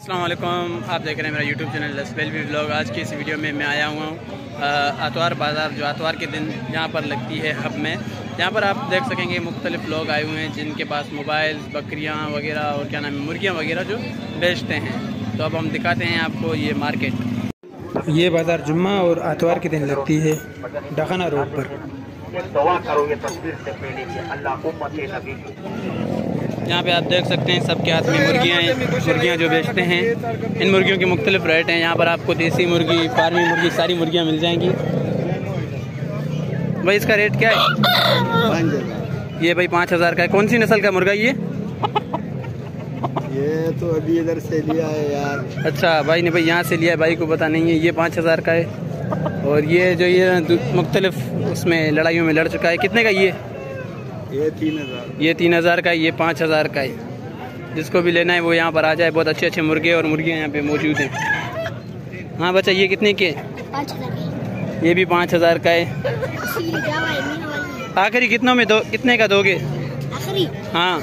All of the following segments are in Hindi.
अस्सलाम वालेकुम, आप देख रहे हैं मेरा यूट्यूब चैनल लसबेलवी व्लॉग। आज की इस वीडियो में मैं आया हुआ हूँ आतवार बाज़ार, जो आतवार के दिन यहाँ पर लगती है हब में। यहाँ पर आप देख सकेंगे मुख्तलिफ़ लोग आए हुए हैं जिनके पास मोबाइल्स, बकरियाँ वगैरह और क्या नाम है मुर्गियाँ वगैरह जो बेचते हैं। तो अब हम दिखाते हैं आपको ये मार्केट। ये बाज़ार जुम्मा और आतवार के दिन लगती है डखाना रोड पर। यहाँ पे आप देख सकते हैं सबके हाथ में मुर्गियाँ हैं। मुर्गियाँ जो बेचते हैं, इन मुर्गियों के मुख्तलिफ रेट हैं। यहाँ पर आपको देसी मुर्गी, फार्मी मुर्गी, सारी मुर्गियाँ मिल जाएंगी। भाई इसका रेट क्या है? ये भाई 5000 का है। कौन सी नस्ल का मुर्गा ये तो अभी इधर से लिया है यार। अच्छा भाई ने भाई यहाँ से लिया है, भाई को पता नहीं है। ये 5000 का है। और ये जो ये मुख्तलिफ उसमें लड़ाइयों में लड़ चुका है। कितने का ये 3000। ये 3000 का है, ये 5000 का है। जिसको भी लेना है वो यहाँ पर आ जाए। बहुत अच्छे अच्छे मुर्गे और मुर्गियाँ यहाँ पे मौजूद हैं। हाँ बच्चा, ये कितने के? 5000। ये भी 5000 का है। आखिरी कितनों में दो, कितने का दोगे? आखिरी हाँ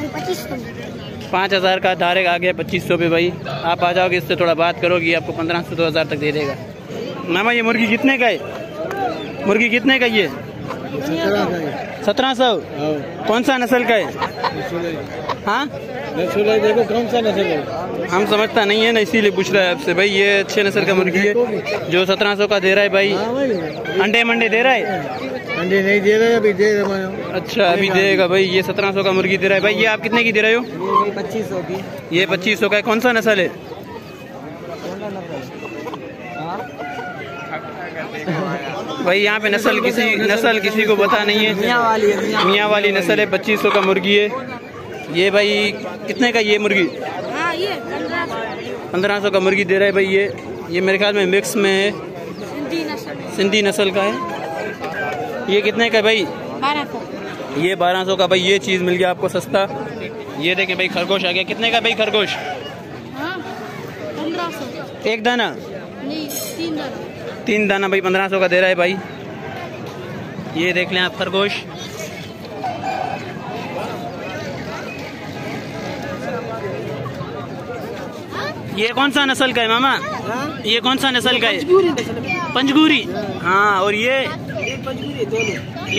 2500 का धारे आ गया 2500 पे। भाई आप आ जाओगे, इससे थोड़ा बात करोगी, आपको 1500 2000 तक दे देगा। मामा ये मुर्गी कितने का है? मुर्गी कितने का ये? 1700। कौन सा नस्ल का है? हाँ देखो कौन सा नस्ल है? हम समझता नहीं है ना, इसीलिए पूछ रहा है आपसे। भाई ये अच्छे नस्ल का मुर्गी है जो 1700 का दे रहा है। भाई अंडे मंडे दे रहा है? अंडे नहीं दे रहे, अभी दे रहे हैं। अच्छा अभी देगा। भाई ये 1700 का मुर्गी दे रहा है। भाई ये आप कितने की दे रहे हो? 2500 की। ये 2500 का है। कौन सा नस्ल है? भाई यहाँ पे नस्ल किसी को पता नहीं है। मियाँ वाली नस्ल है। 2500 का मुर्गी है ये। भाई कितने का ये मुर्गी? हाँ ये 1500 का मुर्गी दे रहा है। भाई ये मेरे ख्याल में मिक्स में है, सिंधी नस्ल का है। ये कितने का भाई? 1200। ये 1200 का। भाई ये चीज़ मिल गया आपको सस्ता। ये देखें भाई, खरगोश आ गया। कितने का भाई खरगोश? 1500। एक दाना? नहीं 3 दाना। 3 दाना भाई 1500 का दे रहा है। भाई ये देख लें आप खरगोश। ये कौन सा नस्ल का है मामा? ये कौन सा नस्ल का है? पंजगुरी। हाँ और ये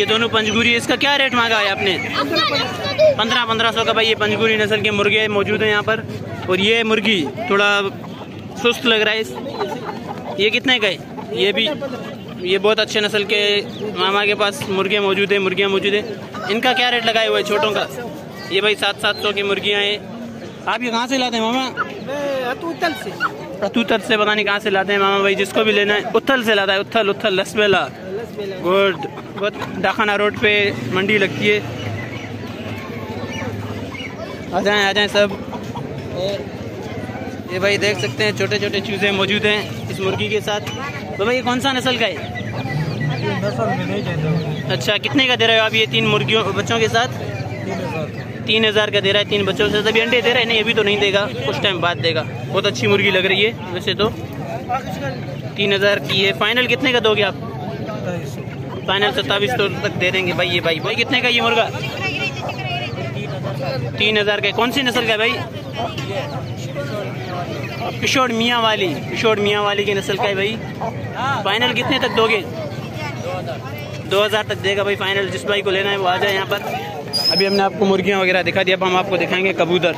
दोनों पंजगुरी। इसका क्या रेट मांगा है आपने? 1500 का। भाई ये पंजगुरी नस्ल के मुर्गे मौजूद हैं यहाँ पर। और ये मुर्गी थोड़ा सुस्त लग रहा है। ये कितने का है? ये बहुत अच्छे नस्ल के मामा के पास मुर्गे मौजूद है, मुर्गियाँ मौजूद है। इनका क्या रेट लगाए हुआ है छोटों का? ये भाई 700 की मुर्गियाँ हैं। आप ये कहाँ से लाते हैं मामा? अतुतल से पता नहीं कहाँ से लाते हैं मामा। भाई जिसको भी लेना है उथल से लाता है। उथल लसबेला गुड। बहुत डाखाना रोड पे मंडी लगती है। आ जाएं सब। ये भाई देख सकते हैं छोटे छोटे चूजे मौजूद हैं इस मुर्गी के साथ। तो भाई ये कौन सा नस्ल का है? अच्छा कितने का दे रहे हो आप ये 3 मुर्गियों बच्चों के साथ? 3000 का दे रहा है 3 बच्चों से। अभी अंडे दे रहा है? नहीं अभी तो नहीं देगा, कुछ टाइम बाद देगा। बहुत अच्छी मुर्गी लग रही है वैसे तो। 3000 की है। फाइनल कितने का दोगे आप? फाइनल 2700 तक दे देंगे भाई। ये भाई कितने का ये मुर्गा? 3000 का। कौन सी नस्ल का है भाई? पिशोड़ मियाँ वाली की नस्ल का है भाई। फाइनल कितने तक दोगे? 2000 तक देगा भाई फाइनल। जिस भाई को लेना है वो आ जाए यहाँ पर। अभी हमने आपको मुर्गियाँ वगैरह दिखा दिया। अब हम आपको दिखाएंगे कबूतर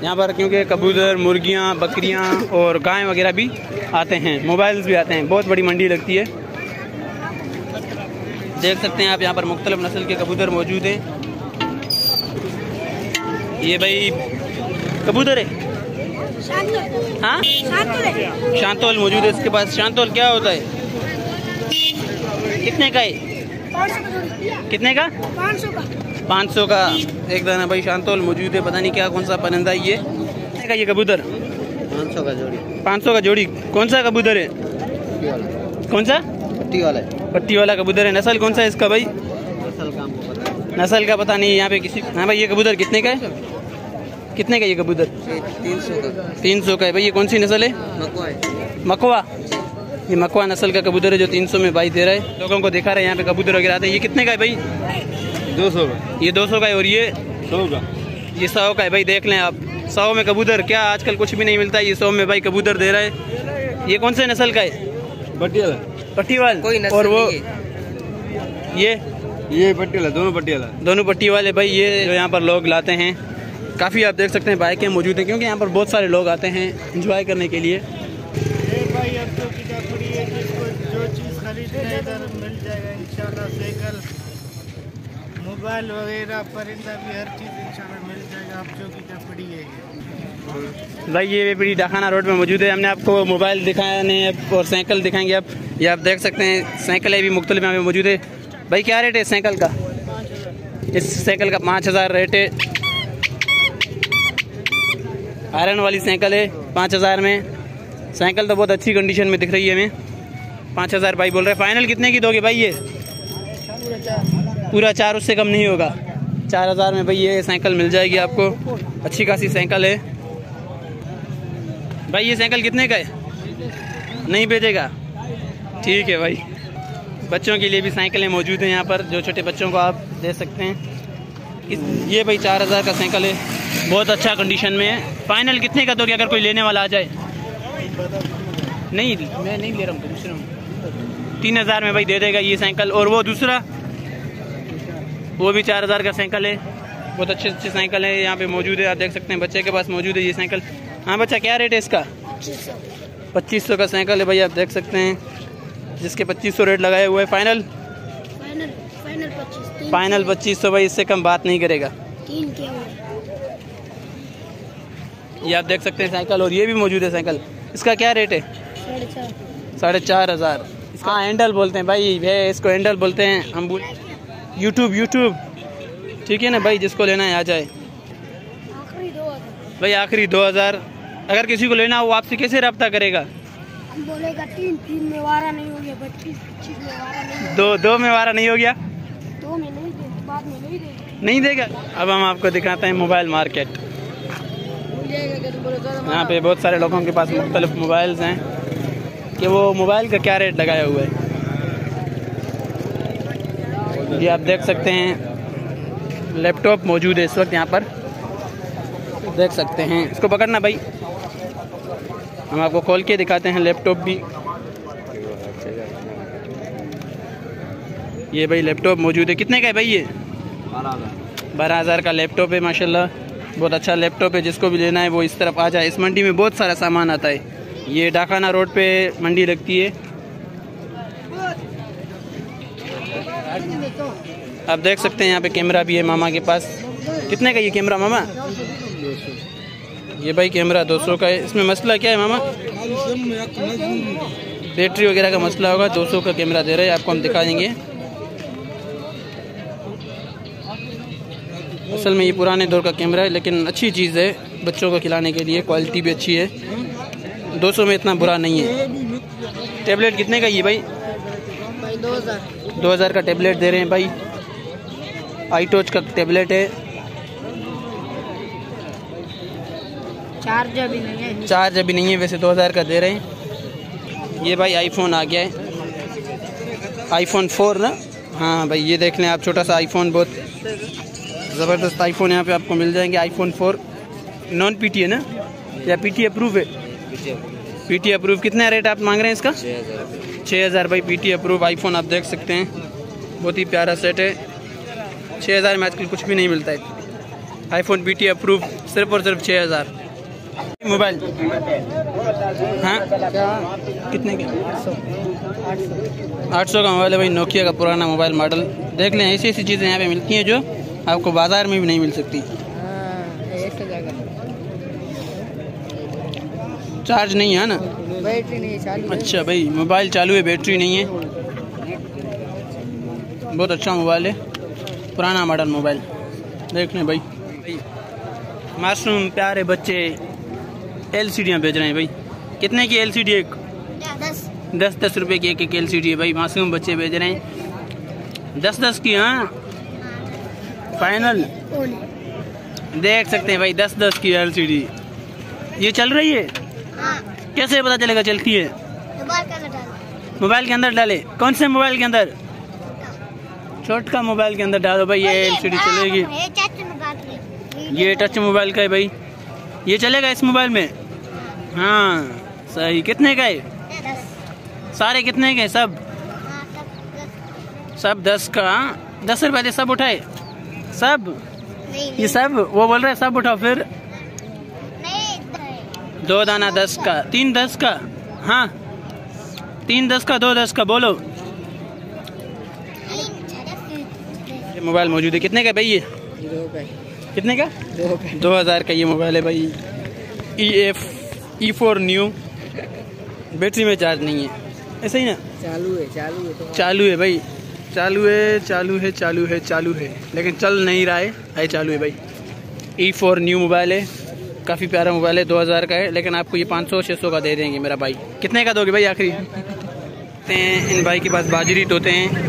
यहाँ पर, क्योंकि कबूतर, मुर्गियाँ, बकरियाँ और गाय वगैरह भी आते हैं, मोबाइल्स भी आते हैं। बहुत बड़ी मंडी लगती है। देख सकते हैं आप यहाँ पर मुख्तलिफ नस्ल के कबूतर मौजूद हैं। ये भाई कबूतर है। हाँ शांतोल मौजूद है इसके पास। शांतोल क्या होता है? कितने का है? कितने का? 500 का एक दाना। भाई शांतोल मौजूद है। पता नहीं क्या कौन सा परिंदा ये। कितने का ये कबूतर? 500 का जोड़ी। 500 का जोड़ी। कौन सा कबूतर है? कौन सा? पट्टी वाला कबूतर है। नस्ल कौन सा है इसका भाई? नस्ल का पता नहीं यहाँ पे किसी। हाँ भाई ये कबूतर कितने का है? कितने का ये कबूतर? 300 का है। भाई ये कौन सी नस्ल है? मकवा। ये मकवा नस्ल का कबूतर है जो 300 में भाई दे रहा है। लोगों को दिखा रहे हैं यहाँ पे कबूतर वगैरह आते हैं। ये कितने का है भाई? 200 का। ये 200 का है। और ये 100 का। ये 100 का है भाई। देख लें आप 100 में कबूतर, क्या आजकल कुछ भी नहीं मिलता, ये 100 में भाई कबूतर दे रहा है। ये कौन से नस्ल का है? पटियाला। पट्टीवाल। कोई नस्ल और वो ये पटियाला, दोनों पटियाला। दोनों पट्टी वाले भाई, ये जो यहाँ पर लोग लाते हैं। काफ़ी आप देख सकते हैं बाइकें मौजूद हैं, क्योंकि यहाँ पर बहुत सारे लोग आते हैं एंजॉय करने के लिए। भाई अब तो किताब पड़ी है, जिसको जो चीज़ खरीदना है इधर मिल जाएगा इंशाल्लाह। साइकिल, मोबाइल वगैरह, परिंदा भी, हर चीज़ इंशाल्लाह मिल जाएगा। आप जो किताब पड़ी है भाई ये बेपड़ी डाखाना रोड में मौजूद है। हमने आपको मोबाइल दिखाने और साइकिल दिखाएंगे अब। ये आप देख सकते हैं साइकिलें भी मुख्तलिफ यहाँ पे मौजूद है। भाई क्या रेट है साइकिल का? इस साइकिल का 5000 रेट है। आयरन वाली साइकिल है 5000 में। साइकिल तो बहुत अच्छी कंडीशन में दिख रही है हमें। 5000 भाई बोल रहे हैं। फाइनल कितने की दोगे भाई? ये पूरा 4, उससे कम नहीं होगा। 4000 में भाई ये साइकिल मिल जाएगी आपको। अच्छी खासी साइकिल है भाई। ये साइकिल कितने का है? नहीं बेचेगा? ठीक है भाई। बच्चों के लिए भी साइकिलें मौजूद हैं यहाँ पर, जो छोटे बच्चों को आप दे सकते हैं। ये भाई 4000 का साइकिल है, बहुत अच्छा कंडीशन में है। फाइनल कितने का दोगे अगर कोई लेने वाला आ जाए? नहीं, मैं नहीं ले रहा हूँ, दूसरा हूँ। 3000 में भाई दे देगा ये साइकिल। और वो दूसरा, वो भी 4000 का साइकिल है। बहुत अच्छे साइकिल है यहाँ पे मौजूद है, आप देख सकते हैं। बच्चे के पास मौजूद है ये साइकिल। हाँ बच्चा, क्या रेट है इसका? 2500 का साइकिल है भाई, आप देख सकते हैं, जिसके 2500 रेट लगाए हुए हैं। फाइनल 2500 भाई, इससे कम बात नहीं करेगा। ये आप देख सकते हैं साइकिल। और ये भी मौजूद है साइकिल। इसका क्या रेट है? 4500। इसका हैंडल बोलते हैं भाई, इसको हैंडल बोलते हैं हम। यूट्यूब ठीक है ना भाई, जिसको लेना है आ जाए भाई। आखिरी 2000। अगर किसी को लेना हो वो आपसे कैसे रब्ता करेगा? बोलेगा 3 में वारा नहीं हो गया, 25 में वारा नहीं, 2 में वारा नहीं हो गया, 2 में नहीं दे, बाद में नहीं देगा। नहीं देगा। अब हम आपको दिखाते हैं मोबाइल मार्केट। यहाँ पे बहुत सारे लोगों के पास मुख्तलिफ मोबाइल्स हैं कि वो मोबाइल का क्या रेट लगाया हुआ है। ये आप देख सकते हैं, लैपटॉप मौजूद है इस वक्त यहाँ पर, देख सकते हैं। इसको पकड़ना भाई, हम आपको खोल के दिखाते हैं लैपटॉप भी। ये भाई लैपटॉप मौजूद है। कितने का है भाई ये? 12000 का लैपटॉप है माशाल्लाह। बहुत अच्छा लैपटॉप है, जिसको भी लेना है वो इस तरफ आ जाए। इस मंडी में बहुत सारा सामान आता है। ये डाखाना रोड पे मंडी लगती है। आप देख सकते हैं यहाँ पे कैमरा भी है मामा के पास। कितने का ये कैमरा मामा? ये भाई कैमरा 200 का है। इसमें मसला क्या है मामा? बैटरी वगैरह का मसला होगा। 200 का कैमरा दे रहे हैं आपको, हम दिखा देंगे। असल में ये पुराने दौर का कैमरा है, लेकिन अच्छी चीज़ है बच्चों को खिलाने के लिए। क्वालिटी भी अच्छी है, 200 में इतना बुरा नहीं है। टैबलेट कितने का ये भाई? 2000 का टैबलेट दे रहे हैं भाई। iTouch का टैबलेट है। चार्जर भी नहीं है। चार्ज अभी नहीं है, वैसे 2000 का दे रहे हैं। ये भाई आईफोन आ गया है, iPhone 4 ना। हाँ भाई ये देख लें आप, छोटा सा आईफोन, बहुत ज़बरदस्त आईफोन यहाँ पे आपको मिल जाएंगे। iPhone 4 नॉन PT है ना, या PT अप्रूव है? PT approve. कितना रेट आप मांग रहे हैं इसका? 6000 भाई PT अप्रूव आईफोन, आप देख सकते हैं। बहुत ही प्यारा सेट है। 6000 में आजकल कुछ भी नहीं मिलता है। iPhone PT अप्रूव, सिर्फ और सिर्फ 6000। मोबाइल हाँ कितने के? 800 का मोबाइल है भाई। नोकिया का पुराना मोबाइल मॉडल। देख लें, ऐसी ऐसी चीज़ें यहाँ पे मिलती हैं जो आपको बाज़ार में भी नहीं मिल सकती। चार्ज नहीं है ना? बैटरी नहीं चालू। अच्छा भाई, मोबाइल चालू है, बैटरी नहीं है। बहुत अच्छा मोबाइल है, पुराना मॉडल मोबाइल। देख लें भाई। मासूम प्यारे बच्चे LCDयाँ बेच रहे हैं भाई। कितने की LCD एक? 10 रुपए की एक LCD है भाई। मासूम बच्चे बेच रहे हैं 10 की। हाँ फाइनल देख सकते हैं भाई, 10 की LCD ये चल रही है। कैसे पता चलेगा चलती है? मोबाइल के अंदर डाले। कौन से मोबाइल के अंदर? छोटा मोबाइल के अंदर डालो भाई, ये LCD चलेगी। ये टच मोबाइल का है भाई। ये चलेगा इस मोबाइल में? हाँ सही। कितने का है? 10। सारे कितने के? सब हाँ, सब 10 का। 10 रुपए दे, सब उठाए सब। नहीं ये सब वो बोल रहे सब उठाओ फिर। नहीं 2 दाना 10 का, 3 10 का। हाँ 3 10 का, 2 10 का बोलो। ये मोबाइल मौजूद है। कितने का भाई ये? कितने का? 2000 का ये मोबाइल है भाई। E4 new. बैटरी में चार्ज नहीं है, ऐसा ही ना? चालू है भाई, चालू है लेकिन चल नहीं रहा है चालू है भाई। E4 न्यू मोबाइल है, काफ़ी प्यारा मोबाइल है। 2000 का है लेकिन आपको ये 500-600 का दे देंगे मेरा भाई। कितने का दोगे भाई आखिरी? इन भाई के पास बाजरी तोते हैं,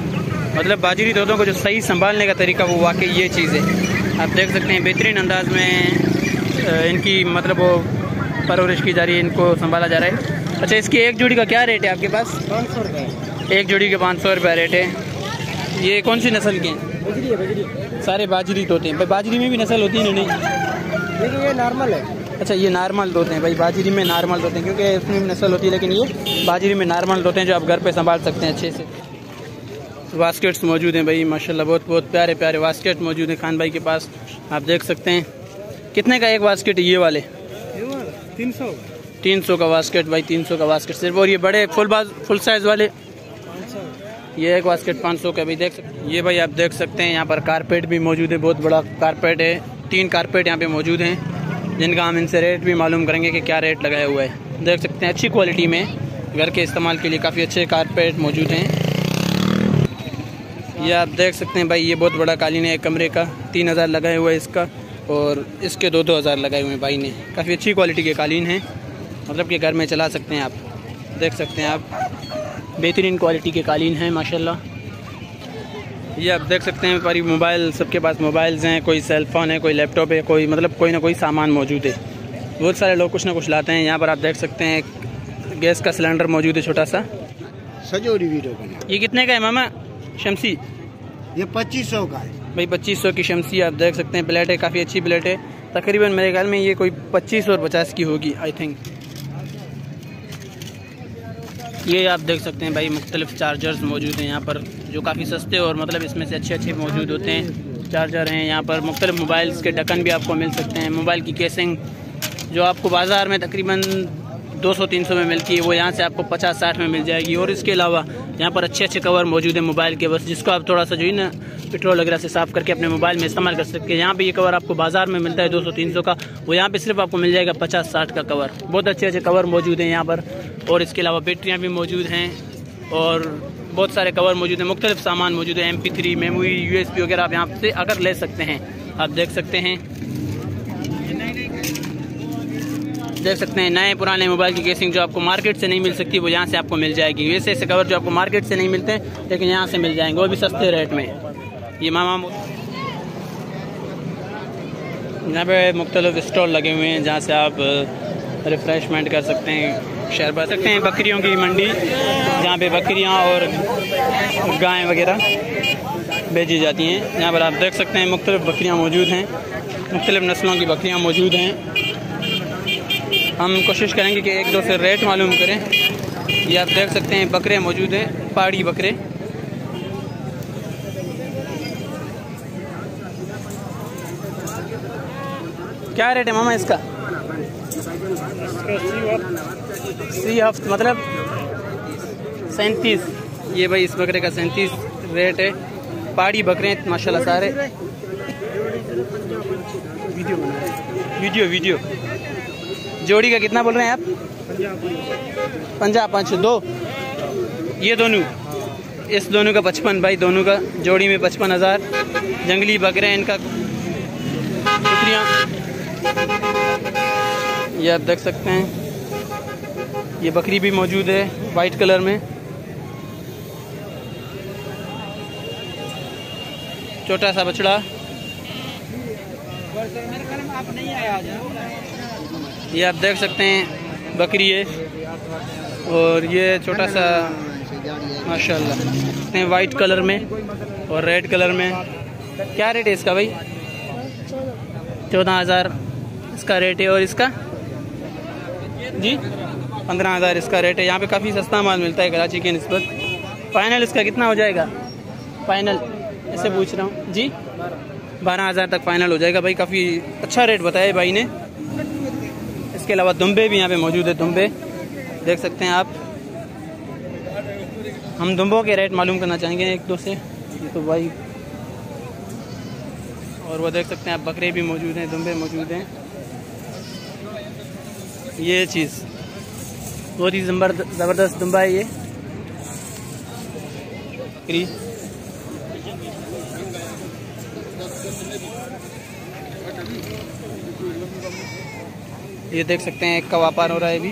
मतलब बाजरी तोतों को जो सही संभालने का तरीका वो वाकई ये चीज़ है। आप देख सकते हैं बेहतरीन अंदाज में इनकी मतलब वो परवरिश की जा रही है, इनको संभाला जा रहा है। अच्छा, इसकी एक जोड़ी का क्या रेट है आपके पास? 500 रुपये। एक जोड़ी के 500 रुपये रेट है। ये कौन सी नस्ल के हैं? बजरी। सारे बाजरी तोते हैं भाई। बाजरी में भी नस्ल होती है? नहीं, लेकिन ये नॉर्मल है। अच्छा ये नार्मल तोते हैं भाई, बाजरी में नार्मल तोते हैं, क्योंकि इसमें भी नस्ल होती है लेकिन ये बाजरी में नार्मल तोते हैं जो आप घर पे संभाल सकते हैं अच्छे से। वास्केट्स मौजूद हैं भाई माशाल्लाह, बहुत प्यारे प्यारे वास्केट मौजूद हैं खान भाई के पास। आप देख सकते हैं। कितने का एक वास्केट है ये वाले? 300 का वास्केट भाई, 300 का वास्केट सिर्फ। और ये बड़े फुल साइज वाले ये एक वास्केट 500 का भी देख सकते हैं। ये भाई आप देख सकते हैं यहाँ पर कारपेट भी मौजूद है, बहुत बड़ा कारपेट है। 3 कारपेट यहाँ पे मौजूद हैं जिनका हम इनसे रेट भी मालूम करेंगे कि क्या रेट लगाया हुआ है। देख सकते हैं अच्छी क्वालिटी में घर के इस्तेमाल के लिए काफ़ी अच्छे कारपेट मौजूद हैं। ये आप देख सकते हैं भाई, ये बहुत बड़ा कालीन है एक कमरे का। 3000 लगाए हुआ है इसका, और इसके 2-2000 लगाए हुए हैं भाई ने। काफ़ी अच्छी क्वालिटी के कालीन हैं, मतलब कि घर में चला सकते हैं आप। देख सकते हैं आप, बेहतरीन क्वालिटी के कालीन हैं माशाल्लाह। ये आप देख सकते हैं पर मोबाइल, सबके पास मोबाइल्स हैं, कोई सेल फोन है, कोई लैपटॉप है, कोई मतलब कोई ना कोई सामान मौजूद है। बहुत सारे लोग कुछ ना कुछ लाते हैं। यहाँ पर आप देख सकते हैं गैस का सिलेंडर मौजूद है छोटा सा। सजोरी वीडियो बना। ये कितने का है मामा शमसी? ये 2500 का है भाई, 2500 की शमसी आप देख सकते हैं। प्लेट है, काफ़ी अच्छी प्लेट है। तकरीबन मेरे ख्याल में ये कोई 25 और 50 की होगी आई थिंक। ये आप देख सकते हैं भाई, मुख्तलिफ चार्जर्स मौजूद हैं यहाँ पर जो काफ़ी सस्ते और मतलब इसमें से अच्छे मौजूद होते हैं। चार्जर हैं यहाँ पर। मुख्तलिफ मोबाइल्स के ढक्कन भी आपको मिल सकते हैं। मोबाइल की केसिंग जो आपको बाज़ार में तकरीबन 200-300 में मिलती है, वो यहाँ से आपको 50-60 में मिल जाएगी। और इसके अलावा यहाँ पर अच्छे कवर मौजूद हैं मोबाइल के, बस जिसको आप थोड़ा सा जो है ना पेट्रोल वगैरह से साफ़ करके अपने मोबाइल में इस्तेमाल कर सकते हैं। यहाँ पे ये कवर आपको बाज़ार में मिलता है 200-300 का, वो यहाँ पे सिर्फ आपको मिल जाएगा 50-60 का कवर। बहुत अच्छे कवर मौजूद हैं यहाँ पर। और इसके अलावा बैटरियाँ भी मौजूद हैं और बहुत सारे कवर मौजूद हैं। मुख्तलिफ सामान मौजूद है, MP3 मेमोरी USB वगैरह आप यहाँ से अगर ले सकते हैं। आप देख सकते हैं नए पुराने मोबाइल की केसिंग जो आपको मार्केट से नहीं मिल सकती वो यहाँ से आपको मिल जाएगी। वैसे ऐसे कवर जो आपको मार्केट से नहीं मिलते लेकिन यहाँ से मिल जाएंगे, वो भी सस्ते रेट में। ये मामा यहाँ पे मुख्तलिफ स्टॉल लगे हुए हैं जहाँ से आप रिफ़्रेशमेंट कर सकते हैं, शरबत सकते हैं। बकरियों की मंडी जहाँ पे बकरियाँ और गायें वगैरह बेची जाती हैं। यहाँ पर आप देख सकते हैं मुख्तलिफ बकरियाँ मौजूद हैं, मुख्तलिफ नस्लों की बकरियाँ मौजूद हैं। हम कोशिश करेंगे कि एक दो से रेट मालूम करें। ये आप देख सकते हैं बकरे मौजूद हैं, पहाड़ी बकरे। क्या रेट है मामा इसका? सी हफ्त मतलब 37। ये भाई इस बकरे का 37 रेट है। पहाड़ी बकरे माशाल्लाह सारे। वीडियो जोड़ी का कितना बोल रहे हैं आप? 50 दो। ये दोनों, इस दोनों का 55 भाई, दोनों का जोड़ी में 55,000। जंगली बकरे हैं इनका। शुक्रिया। ये आप देख सकते हैं ये बकरी भी मौजूद है वाइट कलर में। छोटा सा बछड़ा। ये आप देख सकते हैं बकरी है और ये छोटा सा माशाल्लाह वाइट कलर में और रेड कलर में। क्या रेट है इसका भाई? 14,000 इसका रेट है। और इसका जी 15,000 इसका रेट है। यहाँ पे काफ़ी सस्ता माल मिलता है कराची के निस्बत। फाइनल इसका कितना हो जाएगा? फाइनल ऐसे पूछ रहा हूँ जी, 12,000 तक फाइनल हो जाएगा भाई। काफ़ी अच्छा रेट बताया भाई ने। इसके अलावा दुम्बे भी यहाँ पे मौजूद है। दुम्बे देख सकते हैं आप। हम दुम्बों के रेट मालूम करना चाहेंगे एक दो से, तो भाई। और वो देख सकते हैं आप, बकरे भी मौजूद हैं, दुम्बे मौजूद हैं। ये चीज़ बहुत ही ज़बरदस्त दुम्बा है ये। ये देख सकते हैं, एक का व्यापार हो रहा है अभी।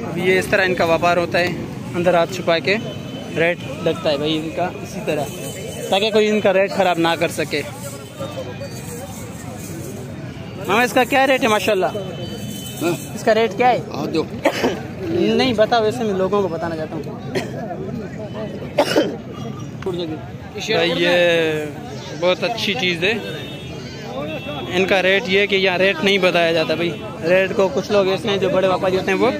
अभी ये इस तरह इनका व्यापार होता है, अंदर हाथ छुपा के रेट लगता है भाई इनका इसी तरह, ताकि कोई इनका रेट खराब ना कर सके। हाँ, इसका क्या रेट है माशाल्लाह? इसका रेट क्या है? नहीं बताओ, वैसे मैं लोगों को बताना चाहता हूँ। भाई ये बहुत अच्छी चीज़ है। इनका रेट ये कि यहाँ रेट नहीं बताया जाता भाई। रेट को कुछ लोग ऐसे हैं जो बड़े व्यापारी होते हैं, वो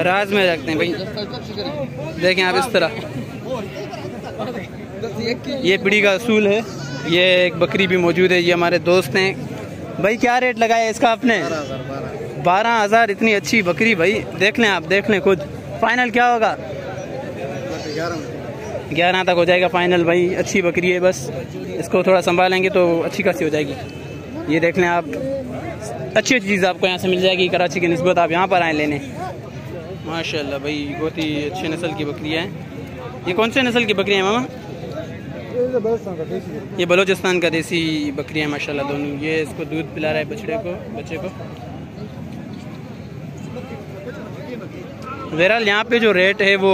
राज में रखते हैं भाई। देखें आप इस तरह। ये पीढ़ी का असूल है। ये एक बकरी भी मौजूद है। ये हमारे दोस्त हैं भाई। क्या रेट लगाया इसका आपने? 12,000। इतनी अच्छी बकरी भाई, देख लें आप, देख लें खुद। फाइनल क्या होगा? 11 तक हो जाएगा फाइनल भाई। अच्छी बकरी है, बस इसको थोड़ा संभालेंगे तो अच्छी खासी हो जाएगी। ये देख लें आप, अच्छी चीज़ आपको यहाँ से मिल जाएगी कराची की निस्बत। आप यहाँ पर आए लेने। माशाल्लाह भाई, बहुत ही अच्छे नस्ल की बकरियाँ हैं। ये कौन से नस्ल की बकरियाँ हैं मामा? ये बलोचिस्तान का देसी बकरियाँ माशाल्लाह दोनों। ये इसको दूध पिला रहा है बच्चे को। बहरहाल यहाँ पे जो रेट है वो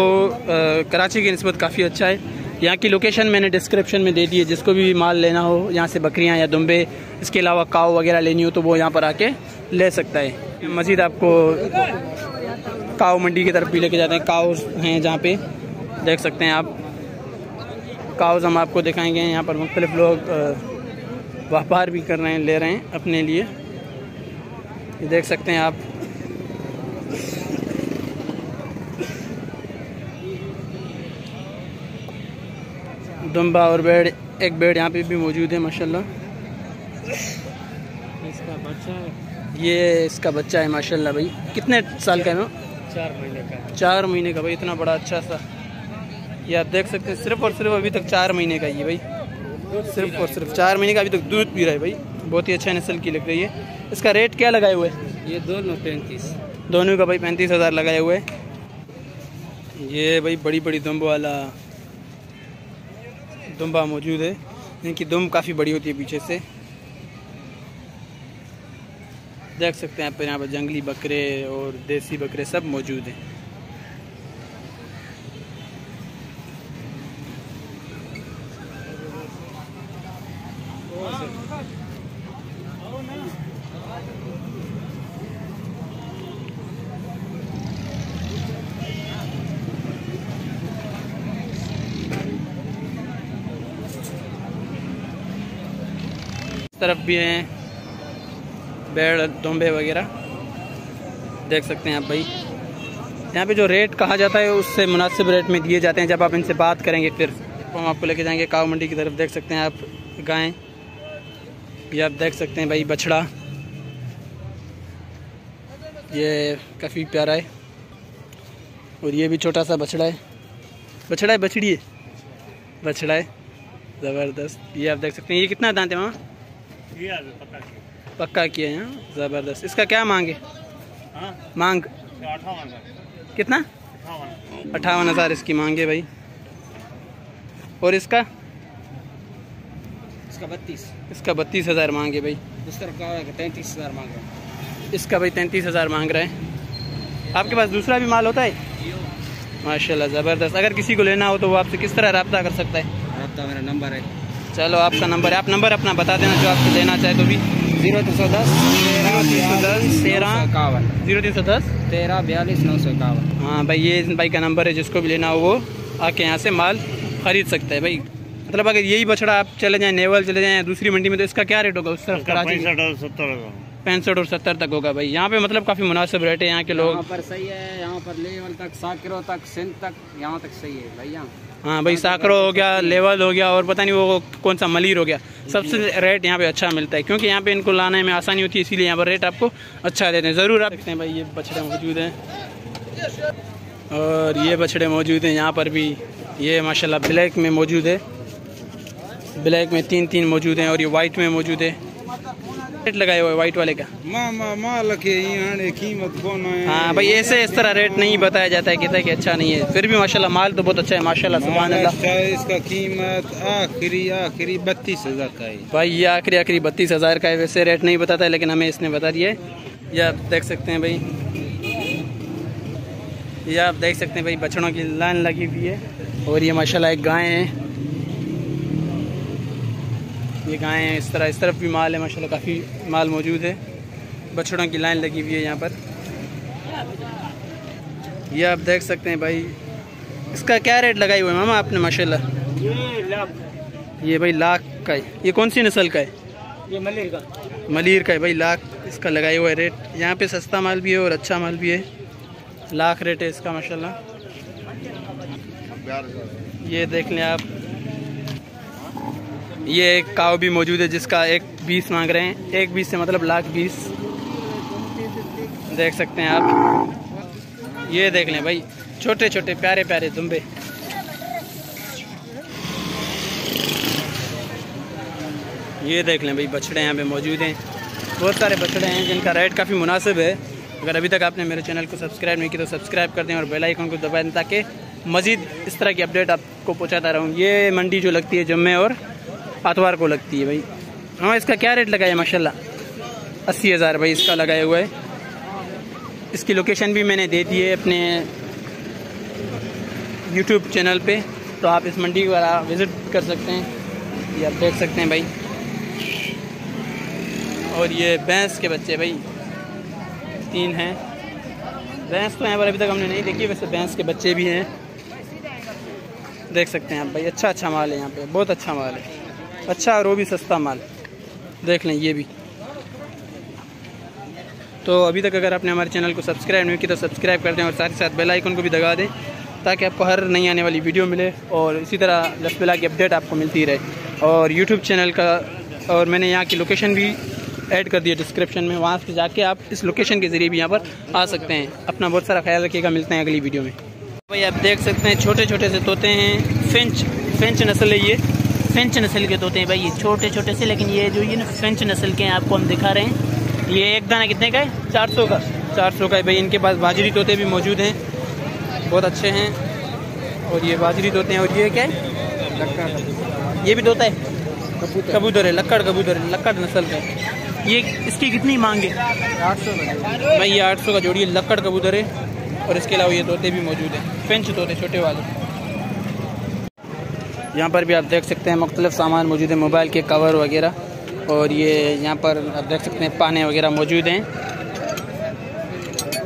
कराची की निस्बत काफ़ी अच्छा है। यहाँ की लोकेशन मैंने डिस्क्रिप्शन में दे दी है। जिसको भी माल लेना हो यहाँ से, बकरियाँ या दुम्बे, इसके अलावा काव वगैरह लेनी हो, तो वो यहाँ पर आके ले सकता है। मज़ीद आपको काव मंडी की तरफ भी लेके जाते हैं। काव हैं जहाँ पे, देख सकते हैं आप। काउज़ हम आपको दिखाएंगे। यहाँ पर मुख्तलिफ लोग व्यापार भी कर रहे हैं, ले रहे हैं अपने लिए। ये देख सकते हैं आप। दुम्बा और बेड़, एक बेड़ यहाँ पे भी मौजूद है माशाल्लाह। इसका बच्चा है, ये इसका बच्चा है माशाल्लाह भाई। कितने साल का है वो? 4 महीने का। 4 महीने का भाई, इतना बड़ा अच्छा सा। ये आप देख सकते हैं, सिर्फ और सिर्फ अभी तक 4 महीने का ये भाई। सिर्फ और सिर्फ 4 महीने का अभी तक दूध पी रहा है भाई। बहुत ही अच्छा नस्ल की लग रही है। इसका रेट क्या लगाए हुए है? ये दोनों 35। दोनों का भाई 35,000 लगाए हुए है। ये भाई बड़ी बड़ी दुम्ब वाला दुम्बा मौजूद है। इनकी दुम काफ़ी बड़ी होती है पीछे से। देख सकते हैं आप यहाँ पर जंगली बकरे और देसी बकरे सब मौजूद हैं। तरफ भी हैं भेड़, दुम्बे वगैरह, देख सकते हैं आप भाई। यहाँ पे जो रेट कहा जाता है उससे मुनासिब रेट में दिए जाते हैं। जब आप इनसे बात करेंगे फिर हम आपको लेके जाएंगे काव मंडी की तरफ। देख सकते हैं आप गायें, ये आप देख सकते हैं भाई। बछड़ा, ये काफ़ी प्यारा है। और ये भी छोटा सा बछड़ा है। बछड़ा है, बछड़ी है, बछड़ा है, ज़बरदस्त। ये आप देख सकते हैं। ये कितना दांत है मामा? पक्का किया है, ज़बरदस्त। इसका क्या मांगे? मांग 58,000। कितना? 58,000 इसकी मांगे भाई। और इसका? इसका 32। इसका 32,000 मांगे भाई। इसका 33,000 मांग रहा है। इसका भाई 33,000 मांग रहे हैं। आपके पास दूसरा भी माल होता है? माशाल्लाह, ज़बरदस्त। अगर किसी को लेना हो तो वो आपसे किस तरह रब्ता कर सकता है? रब्ता मेरा नंबर है। चलो आपका नंबर है, आप नंबर अपना बता देना जो आपसे लेना चाहे तो भी। 0310 13 13 42 951। हाँ भाई, ये इस भाई का नंबर है। जिसको भी लेना हो वो आके यहाँ से माल ख़रीद सकता है भाई। मतलब अगर यही बछड़ा आप चले जाएँ नेवल चले जाएँ दूसरी मंडी में तो इसका क्या रेट होगा उस तरफ? 65 और 70 तक होगा भाई। यहाँ पे मतलब काफ़ी मुनासिब रेट है यहाँ के लोग। यहाँ पर सही है, यहाँ पर लेवल तक साकरो तक सिंध तक यहाँ तक सही है भैया। हाँ भाई, साकरो हो गया, लेवल हो गया और पता नहीं वो कौन सा मलीर हो गया, सबसे रेट यहाँ पे अच्छा मिलता है क्योंकि यहाँ पे इनको लाने में आसानी होती है, इसीलिए यहाँ पर रेट आपको अच्छा देते हैं। ज़रूर आप देखते हैं भाई। ये बछड़े मौजूद हैं और ये बछड़े मौजूद हैं यहाँ पर भी। ये माशाल्लाह ब्लैक में मौजूद है, ब्लैक में 3 मौजूद हैं और ये वाइट में मौजूद है। रेट लगाए हुए वाइट वाले का हाँ भाई, ऐसे इस तरह रेट नहीं बताया जाता है कहता है कि अच्छा नहीं है, फिर भी माशाल्लाह माल तो बहुत अच्छा है माशाल्लाह सुभान अल्लाह। इसका कीमत आखिरी 32,000 का है भाई। ये आखिरी 32,000 का है। वैसे रेट नहीं बताता है लेकिन हमें इसने बता दिया है। ये आप देख सकते हैं भाई, ये आप देख सकते हैं भाई बछड़ों की लाइन लगी हुई है और ये माशाल्लाह एक गाय है। ये गाय है, इस तरफ भी माल है माशाल्लाह, काफ़ी माल मौजूद है। बछड़ों की लाइन लगी हुई है यहाँ पर। ये आप देख सकते हैं भाई। इसका क्या रेट लगाई हुआ है मामा आपने माशाल्लाह? ये भाई लाख का है। ये कौन सी नस्ल का है? ये मलीर का है भाई। लाख इसका लगाया हुआ है रेट। यहाँ पे सस्ता माल भी है और अच्छा माल भी है। लाख रेट है इसका माशाल्लाह। ये देख लें आप। ये एक काव भी मौजूद है जिसका 1,20 मांग रहे हैं। 1,20 से मतलब 1,20,000 देख सकते हैं आप। ये देख लें भाई, छोटे छोटे प्यारे प्यारे दुम्बे। ये देख लें भाई, बछड़े यहाँ पे मौजूद हैं। बहुत सारे बछड़े हैं जिनका रेट काफ़ी मुनासिब है। अगर अभी तक आपने मेरे चैनल को सब्सक्राइब नहीं किया तो सब्सक्राइब कर दें और बेल आइकन को दबा दें ताकि मज़ीद इस तरह की अपडेट आपको पहुँचाता रहूँ। ये मंडी जो लगती है जुम्मे और आतवार को लगती है भाई। हाँ, इसका क्या रेट लगाया माशाल्लाह? 80,000 भाई इसका लगाया हुआ है। इसकी लोकेशन भी मैंने दे दी है अपने YouTube चैनल पे, तो आप इस मंडी को विज़िट कर सकते हैं। ये आप देख सकते हैं भाई। और ये भैंस के बच्चे भाई 3 हैं। भैंस तो यहाँ पर अभी तक हमने नहीं देखी, वैसे भैंस के बच्चे भी हैं। देख सकते हैं आप भाई। अच्छा माल है यहाँ पे, बहुत अच्छा माल है। अच्छा और वो भी सस्ता माल। देख लें ये भी। तो अभी तक अगर आपने हमारे चैनल को सब्सक्राइब नहीं किया तो सब्सक्राइब कर दें और साथ ही साथ बेल आइकन को भी दबा दें ताकि आपको हर नई आने वाली वीडियो मिले और इसी तरह लसबिला की अपडेट आपको मिलती रहे। और यूट्यूब चैनल का और मैंने यहाँ की लोकेशन भी ऐड कर दिया डिस्क्रिप्शन में, वहाँ से जाके आप इस लोकेशन के ज़रिए भी यहाँ पर आ सकते हैं। अपना बहुत सारा ख्याल रखिएगा। मिलते हैं अगली वीडियो में। भाई आप देख सकते हैं छोटे छोटे से तोते हैं। फ्रेंच नस्ल है ये। फ्रेंच नस्ल के तोते हैं भाई, ये छोटे छोटे से, लेकिन ये जो ये ना फ्रेंच नस्ल के हैं आपको हम दिखा रहे हैं। ये एक दाना कितने का है? 400 का। 400 का है भाई। इनके पास बाजरी तोते भी मौजूद हैं, बहुत अच्छे हैं। और ये बाजरी तोते हैं। और ये क्या है? ये भी तोता है, कबूतर है, लक्कड़ कबूतर है, लक्कड़ नस्ल का है। ये इसकी कितनी मांगे? 800 भाई। ये 800 का जोड़ी है, लक्कड़ कबूतर है। और इसके अलावा ये तोते भी मौजूद हैं, फ्रेंच तोते छोटे वाले। यहाँ पर भी आप देख सकते हैं मुख्तलिफ सामान मौजूद है, मोबाइल के कवर वगैरह। और ये यहाँ पर आप देख सकते हैं पाने वगैरह मौजूद हैं,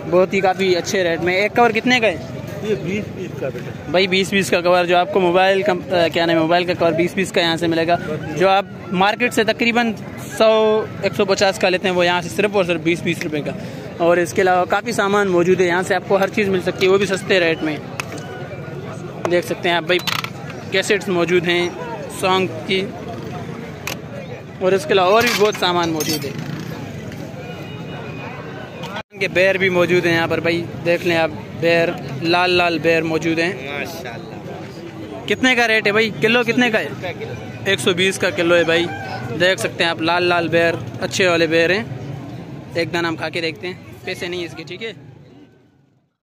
बहुत ही काफ़ी अच्छे रेट में। एक कवर कितने का है? ये 20 का बेटा भाई। 20 का कवर जो आपको मोबाइल का कवर 20 का यहाँ से मिलेगा। जो आप मार्केट से तकरीबन 100-150 का लेते हैं वो यहाँ से सिर्फ और सिर्फ 20 रुपये का। और इसके अलावा काफ़ी सामान मौजूद है यहाँ से, आपको हर चीज़ मिल सकती है, वो भी सस्ते रेट में। देख सकते हैं आप भाई। कैसेट्स मौजूद हैं सॉन्ग की, और इसके अलावा और भी बहुत सामान मौजूद है। के बेर भी मौजूद हैं यहाँ पर भाई। देख लें आप, बेर लाल बेर मौजूद हैं माशाल्लाह। कितने का रेट है भाई? किलो कितने का है? 120 का किलो है भाई। देख सकते हैं आप, लाल बेर अच्छे वाले बेर हैं। एक दाना हम खा के देखते हैं। पैसे नहीं है इसके, ठीक है।